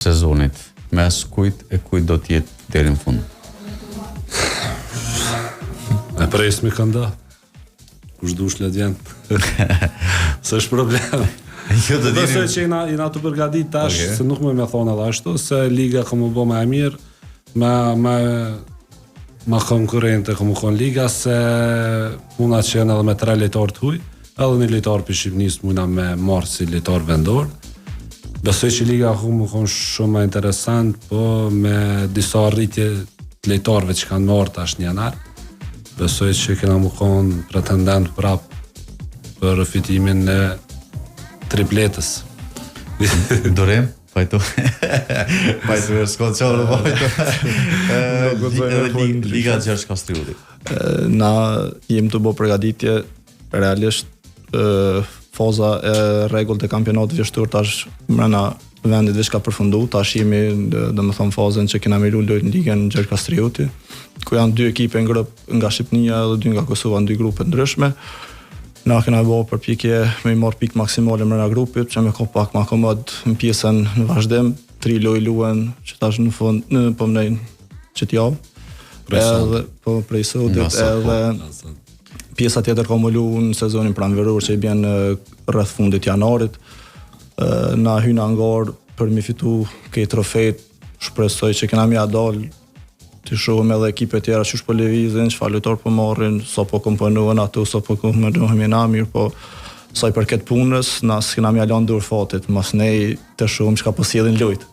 sezonit, mes kujt e kujt do t'jetë deri në fund? E presmi kënda. Kush dush ledjen. S'është problem. Besoj që jena të përgatit tash, se nuk me thonë edhe ashtu, se liga ka më bo më e mirë, ma konkurente ka më konë liga, se muna që jenë edhe me 3 lejtar të huj, edhe një lejtar për Shqipnis muna me marë si lejtar vendor. Besoj që liga ka më konë shumë më interesant, po me disa rritje të lejtarve që kanë marë tash një janar. Besoj që kena më konë pretendent prap për fitimin e tripletës. Dorem, pajto. Pajto e s'kon qërë, pajto. Edhe Liga Gjergj Kastriuti. Na jem të bo përgatitje, realisht faza e regullt e kampionatit vjeshtur tash mrena vendit veç ka përfundu, tash jemi dhe më thonë fazën që kena me lullojt në Ligën Gjergj Kastriuti, ku janë 2 ekipe në grup nga Shqipnia dhe 2 nga Kosova në 2 grupe ndryshme. Na kena bo përpjekje me i marrë pikë maksimale mrena grupit, që me ka pak ma komod në pjesën në vazhdim, 3 lojë luhen që tash në fund, në pëmnejnë që t'javë, edhe po prej sotit, edhe pjesa tjetër ka më lu në sezonin pranveror që i bjen rreth fundit janarit. Na hyna ngarë për mi fitu këj trofejt, shpresoj që kena mi adal të shohëm edhe ekipe tjera që po lëvizin, çfarë lojtar po marrin, sa po komponohen ato, sa po komponohen na mirë, po sa i përket punës, na s'kena mi alan dur fatit, mas nej të shohëm çka po sjellin lojt.